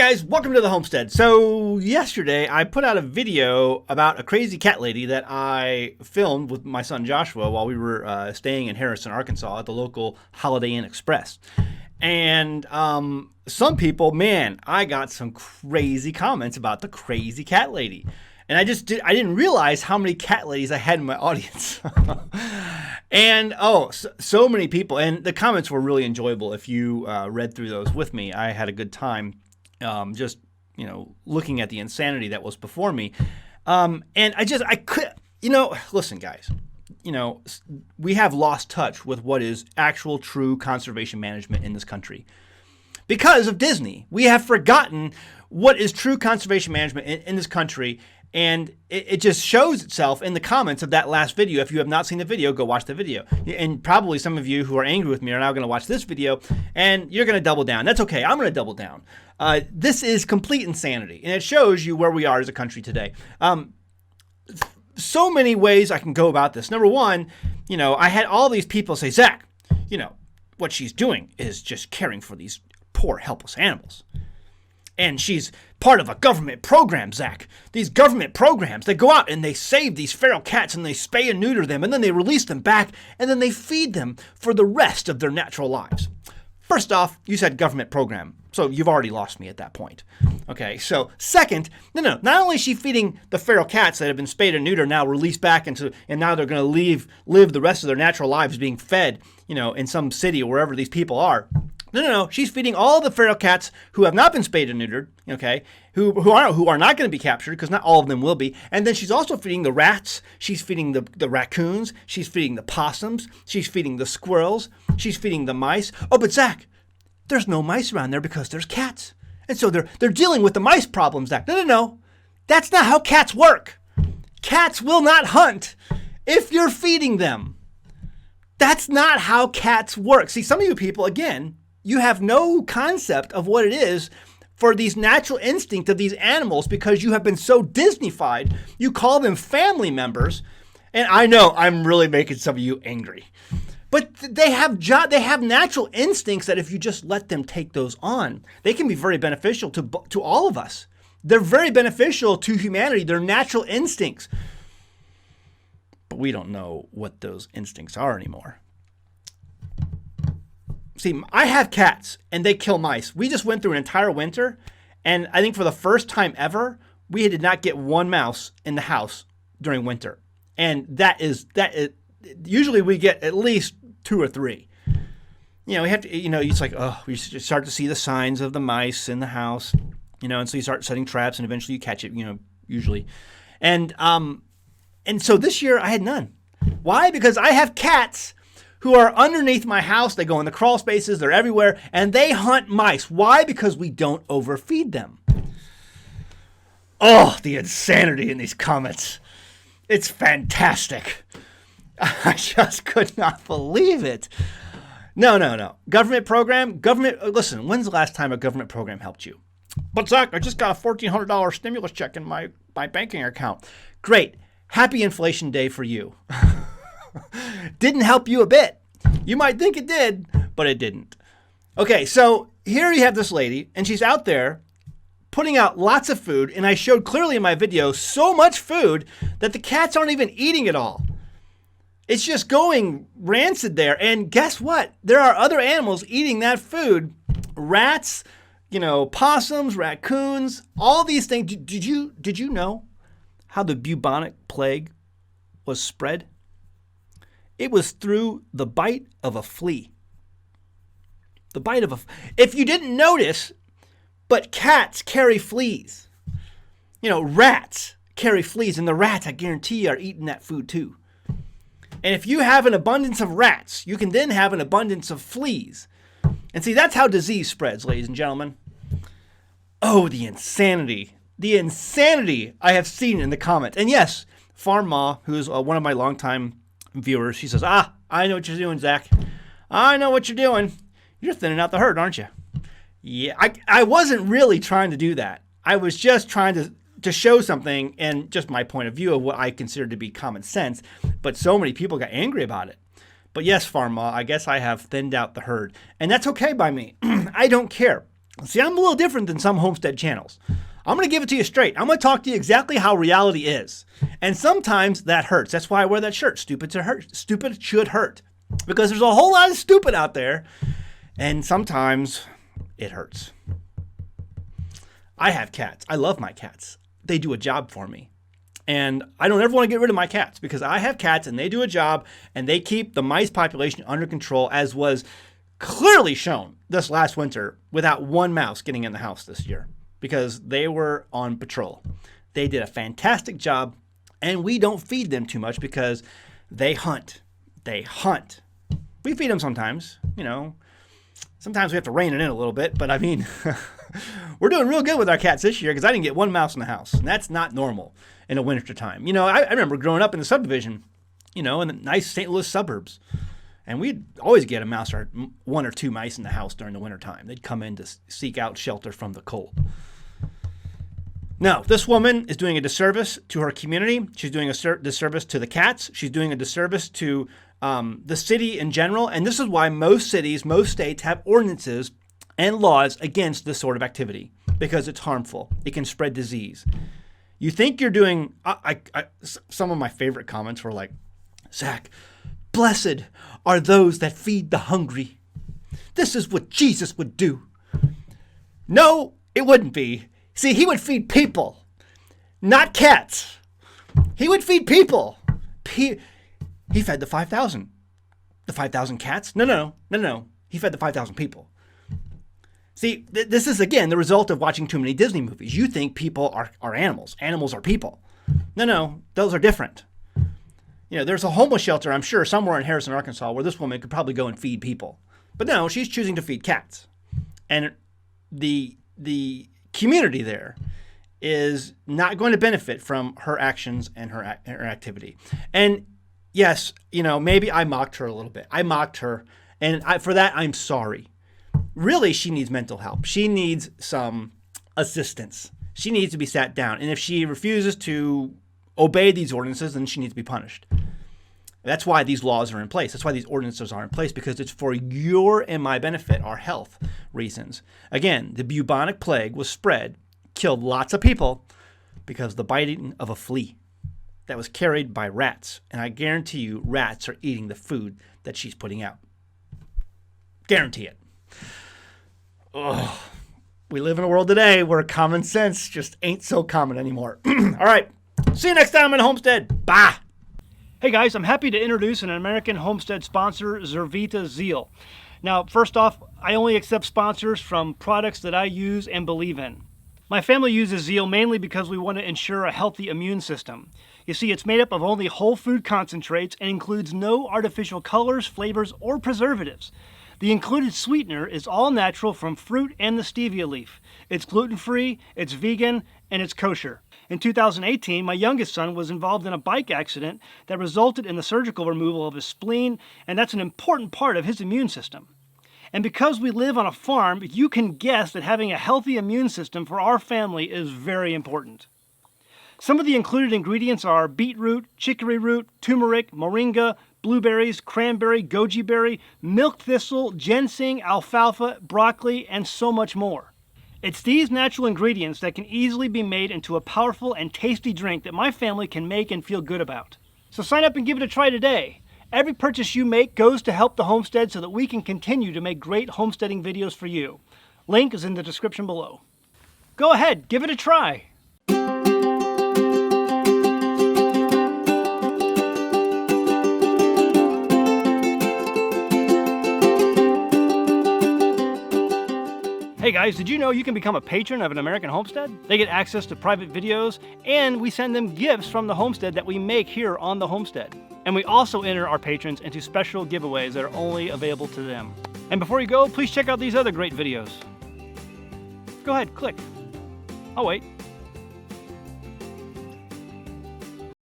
guys, welcome to the Homestead. So yesterday I put out a video about a crazy cat lady that I filmed with my son Joshua while we were staying in Harrison, Arkansas at the local Holiday Inn Express. And some people, man, I got some crazy comments about the crazy cat lady. And I didn't realize how many cat ladies I had in my audience. And so many people, and the comments were really enjoyable. If you read through those with me, I had a good time just looking at the insanity that was before me. And I could, listen guys, we have lost touch with what is actual true conservation management in this country. Because of Disney, we have forgotten what is true conservation management in this country. And it just shows itself in the comments of that last video. If you have not seen the video, go watch the video. And probably some of you who are angry with me are now going to watch this video, and you're going to double down. That's okay. I'm going to double down. This is complete insanity, and it shows you where we are as a country today. So many ways I can go about this. Number one, I had all these people say, Zach, what she's doing is just caring for these poor, helpless animals. And she's part of a government program, Zach. These government programs, they go out and they save these feral cats and they spay and neuter them and then they release them back and then they feed them for the rest of their natural lives. First off, you said government program, so you've already lost me at that point. Okay, so second, no. Not only is she feeding the feral cats that have been spayed and neutered, now released back and now they're going to live the rest of their natural lives being fed, in some city or wherever these people are. No. She's feeding all the feral cats who have not been spayed and neutered, okay, who are not going to be captured because not all of them will be. And then she's also feeding the rats. She's feeding the raccoons. She's feeding the possums. She's feeding the squirrels. She's feeding the mice. Oh, but Zach, there's no mice around there because there's cats. And so they're dealing with the mice problem, Zach. No. That's not how cats work. Cats will not hunt if you're feeding them. That's not how cats work. See, some of you people, again, you have no concept of what it is for these natural instincts of these animals because you have been so Disney-fied. You call them family members. And I know I'm really making some of you angry. But they have natural instincts that if you just let them take those on, they can be very beneficial to all of us. They're very beneficial to humanity. They're natural instincts. But we don't know what those instincts are anymore. See, I have cats, and they kill mice. We just went through an entire winter, and I think for the first time ever, we did not get one mouse in the house during winter. And that is usually we get at least 2 or 3. We have to, it's like, we start to see the signs of the mice in the house, and so you start setting traps, and eventually you catch it, usually. And so this year I had none. Why? Because I have cats who are underneath my house. They go in the crawl spaces. They're everywhere. And they hunt mice. Why? Because we don't overfeed them. Oh, the insanity in these comments. It's fantastic. I just could not believe it. No. Government program? Listen, when's the last time a government program helped you? But Zach, I just got a $1,400 stimulus check in my banking account. Great. Happy inflation day for you. Didn't help you a bit. You might think it did, but it didn't. Okay, so here you have this lady, and she's out there putting out lots of food, and I showed clearly in my video so much food that the cats aren't even eating it all. It's just going rancid there, and guess what? There are other animals eating that food. Rats, possums, raccoons, all these things. Did you know how the bubonic plague was spread? It was through the bite of a flea. If you didn't notice, but cats carry fleas. Rats carry fleas, and the rats, I guarantee you, are eating that food too. And if you have an abundance of rats, you can then have an abundance of fleas. And see, that's how disease spreads, ladies and gentlemen. Oh, the insanity I have seen in the comments. And yes, Farm Ma, who's one of my longtime viewers, she says, I know what you're doing, Zach. I know what you're doing. You're thinning out the herd, aren't you? Yeah, I wasn't really trying to do that. I was just trying to show something and just my point of view of what I consider to be common sense. But so many people got angry about it. But yes, Farm Ma, I guess I have thinned out the herd. And that's okay by me. I don't care. See, I'm a little different than some Homestead channels. I'm going to give it to you straight. I'm going to talk to you exactly how reality is. And sometimes that hurts. That's why I wear that shirt. Stupid should hurt. Because there's a whole lot of stupid out there. And sometimes it hurts. I have cats. I love my cats. They do a job for me. And I don't ever want to get rid of my cats because I have cats and they do a job and they keep the mice population under control, as was clearly shown this last winter without one mouse getting in the house this year because they were on patrol. They did a fantastic job, and we don't feed them too much because they hunt. They hunt. We feed them sometimes, you know. Sometimes we have to rein it in a little bit, but I mean, we're doing real good with our cats this year because I didn't get one mouse in the house, and that's not normal in a winter time. You know, I remember growing up in the subdivision, you know, in the nice St. Louis suburbs, and we'd always get a mouse or one or two mice in the house during the winter time. They'd come in to seek out shelter from the cold. No, this woman is doing a disservice to her community. She's doing a disservice to the cats. She's doing a disservice to the city in general. And this is why most cities, most states have ordinances and laws against this sort of activity because it's harmful. It can spread disease. You think you're doing, some of my favorite comments were like, Zach, blessed are those that feed the hungry. This is what Jesus would do. No, it wouldn't be. See, he would feed people, not cats. He would feed people. He fed the 5,000. The 5,000 cats? No. He fed the 5,000 people. See, this is, again, the result of watching too many Disney movies. You think people are animals. Animals are people. No, those are different. You know, there's a homeless shelter, I'm sure, somewhere in Harrison, Arkansas, where this woman could probably go and feed people. But no, she's choosing to feed cats. And the community there is not going to benefit from her actions and her activity. And yes, you know, maybe I mocked her a little bit. I mocked her, and for that, I'm sorry. Really, she needs mental help. She needs some assistance. She needs to be sat down. And if she refuses to obey these ordinances, then she needs to be punished. That's why these laws are in place. That's why these ordinances are in place, because it's for your and my benefit, our health reasons. Again, the bubonic plague was spread, killed lots of people because of the biting of a flea that was carried by rats. And I guarantee you, rats are eating the food that she's putting out. Guarantee it. Ugh. We live in a world today where common sense just ain't so common anymore. All right. See you next time in Homestead. Bye. Hey guys, I'm happy to introduce an American Homestead sponsor, Zervita Zeal. Now, first off, I only accept sponsors from products that I use and believe in. My family uses Zeal mainly because we want to ensure a healthy immune system. You see, it's made up of only whole food concentrates and includes no artificial colors, flavors, or preservatives. The included sweetener is all natural from fruit and the stevia leaf. It's gluten-free, it's vegan, and it's kosher. In 2018, my youngest son was involved in a bike accident that resulted in the surgical removal of his spleen, and that's an important part of his immune system. And because we live on a farm, you can guess that having a healthy immune system for our family is very important. Some of the included ingredients are beetroot, chicory root, turmeric, moringa, blueberries, cranberry, goji berry, milk thistle, ginseng, alfalfa, broccoli, and so much more. It's these natural ingredients that can easily be made into a powerful and tasty drink that my family can make and feel good about. So sign up and give it a try today. Every purchase you make goes to help the homestead so that we can continue to make great homesteading videos for you. Link is in the description below. Go ahead, give it a try. Hey guys, did you know you can become a patron of an American Homestead? They get access to private videos, and we send them gifts from the homestead that we make here on the homestead. And we also enter our patrons into special giveaways that are only available to them. And before you go, please check out these other great videos. Go ahead, click. I'll wait.